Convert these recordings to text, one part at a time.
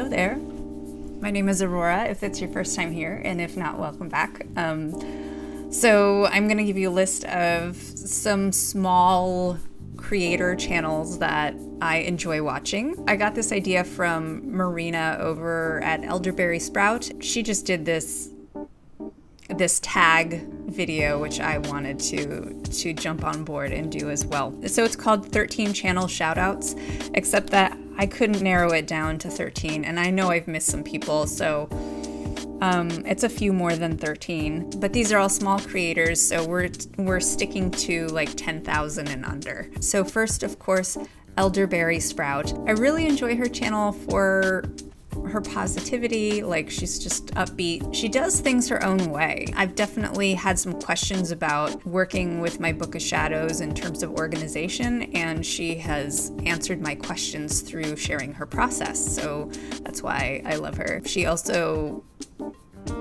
Hello there. My name is Aurora, if it's your first time here, and if not, welcome back. So I'm going to give you a list of some small creator channels that I enjoy watching. I got this idea from Marina over at Elderberry Sprout. She just did this tag video, which I wanted to jump on board and do as well. So it's called 13 channel shoutouts, except that I couldn't narrow it down to 13, and I know I've missed some people, so it's a few more than 13. But these are all small creators, so we're sticking to like 10,000 and under. So first, of course, Elderberry Sprout. I really enjoy her channel for her positivity, like she's just upbeat. She does things her own way. I've definitely had some questions about working with my Book of Shadows in terms of organization, and she has answered my questions through sharing her process, so that's why I love her. She also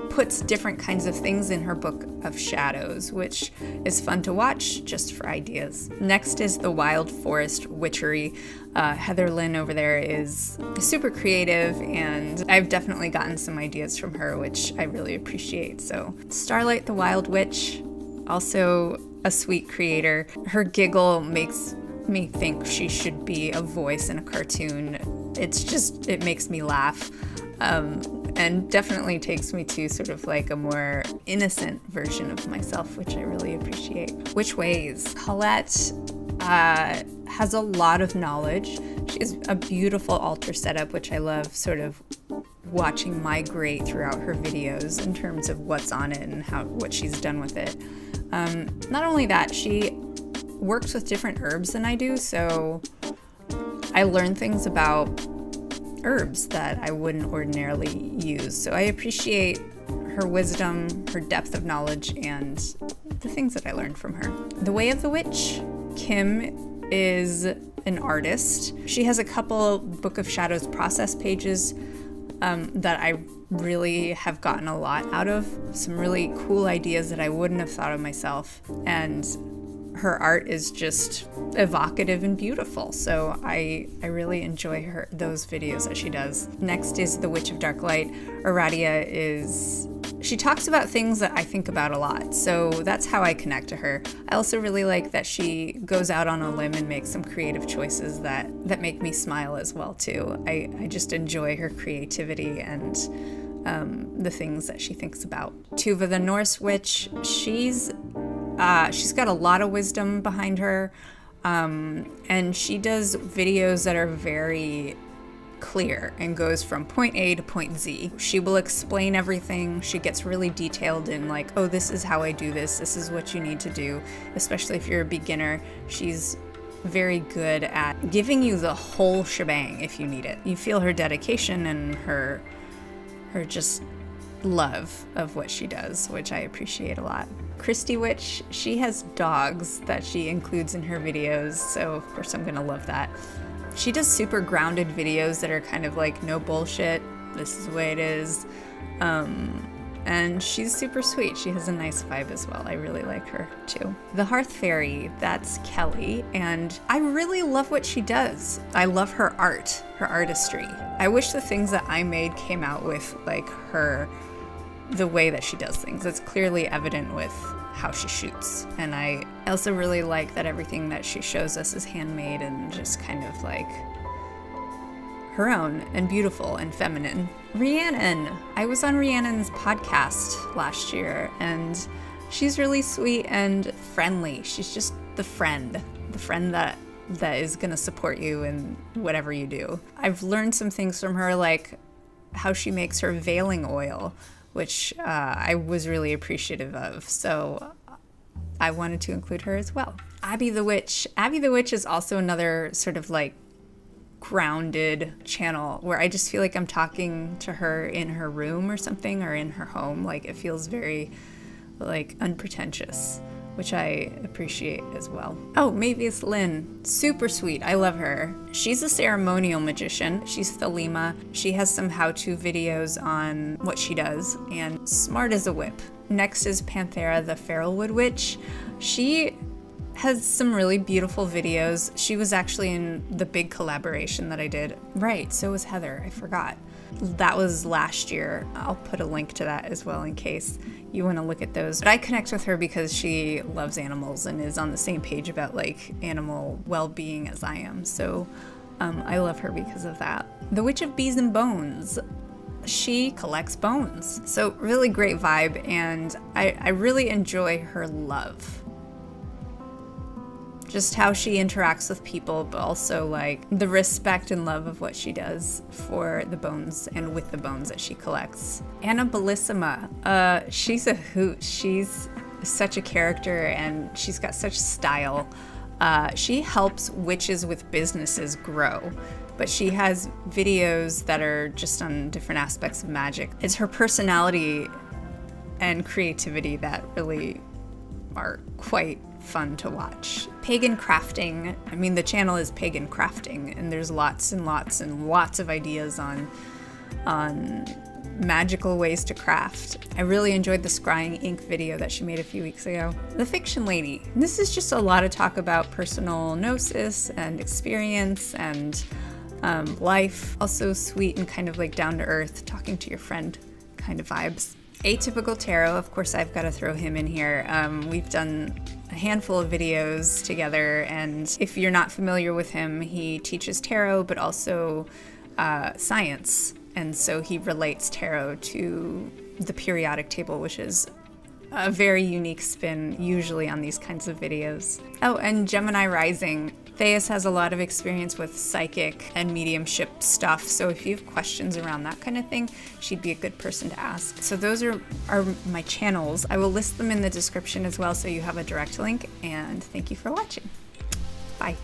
puts different kinds of things in her Book of Shadows, which is fun to watch just for ideas. Next is the Wild Forest Witchery. Heather Lynn over there is super creative, and I've definitely gotten some ideas from her, which I really appreciate. So Starlight the Wild Witch, also a sweet creator. Her giggle makes me think she should be a voice in a cartoon. It makes me laugh. And definitely takes me to sort of like a more innocent version of myself, which I really appreciate. Which ways? Collette has a lot of knowledge. She has a beautiful altar setup, which I love sort of watching migrate throughout her videos in terms of what's on it and what she's done with it. Not only that, she works with different herbs than I do, so I learn things about herbs that I wouldn't ordinarily use. So I appreciate her wisdom, her depth of knowledge, and the things that I learned from her. The Way of the Witch. Kim is an artist. She has a couple Book of Shadows process pages that I really have gotten a lot out of. Some really cool ideas that I wouldn't have thought of myself. And her art is just evocative and beautiful, so I really enjoy those videos that she does. Next is the Witch of Darklight. Eradia she talks about things that I think about a lot, so that's how I connect to her. I also really like that she goes out on a limb and makes some creative choices that make me smile as well too. I just enjoy her creativity and the things that she thinks about. Tuva the Norse Witch, she's got a lot of wisdom behind her, and she does videos that are very clear and goes from point A to point Z. She will explain everything. She gets really detailed in like, oh, this is how I do this. This is what you need to do, especially if you're a beginner. She's very good at giving you the whole shebang if you need it. You feel her dedication and her just love of what she does, which I appreciate a lot. Christie Witch, she has dogs that she includes in her videos, so of course I'm gonna love that. She does super grounded videos that are kind of like no bullshit, this is the way it is, and she's super sweet. She has a nice vibe as well. I really like her too. The Hearth Fairy, that's Kelly, and I really love what she does. I love her art, her artistry. I wish the things that I made came out with like the way that she does things. It's clearly evident with how she shoots. And I also really like that everything that she shows us is handmade and just kind of like her own and beautiful and feminine. Rhiannon. I was on Rhiannon's podcast last year, and she's really sweet and friendly. She's just the friend that is gonna support you in whatever you do. I've learned some things from her, like how she makes her veiling oil, which I was really appreciative of, so I wanted to include her as well. Abby the Witch. Abby the Witch is also another sort of like grounded channel where I just feel like I'm talking to her in her room or something, or in her home. Like it feels very like unpretentious, which I appreciate as well. Oh, Maevius Lynn, super sweet. I love her. She's a ceremonial magician. She's Thelema. She has some how-to videos on what she does, and smart as a whip. Next is Panthera the Feralwood Witch. She has some really beautiful videos. She was actually in the big collaboration that I did. Right, so was Heather, I forgot. That was last year. I'll put a link to that as well in case you want to look at those. But I connect with her because she loves animals and is on the same page about like animal well-being as I am. So I love her because of that. The Witch of Bees and Bones. She collects bones. So really great vibe, and I really enjoy her love. Just how she interacts with people, but also like the respect and love of what she does for the bones and with the bones that she collects. Anabolism, she's a hoot. She's such a character and she's got such style. She helps witches with businesses grow, but she has videos that are just on different aspects of magic. It's her personality and creativity that really are quite fun to watch. Pagan Crafting. I mean, the channel is Pagan Crafting, and there's lots and lots and lots of ideas on magical ways to craft. I really enjoyed the scrying ink video that she made a few weeks ago. The Fiction Lady. This is just a lot of talk about personal gnosis and experience and life. Also sweet and kind of like down to earth, talking to your friend kind of vibes. Atypical Tarot, of course I've got to throw him in here. We've done a handful of videos together, and if you're not familiar with him, he teaches tarot but also science, and so he relates tarot to the periodic table, which is a very unique spin usually on these kinds of videos. Oh, and Gemini Rising. Theus has a lot of experience with psychic and mediumship stuff, so if you have questions around that kind of thing, she'd be a good person to ask. So those are my channels. I will list them in the description as well so you have a direct link, and thank you for watching. Bye.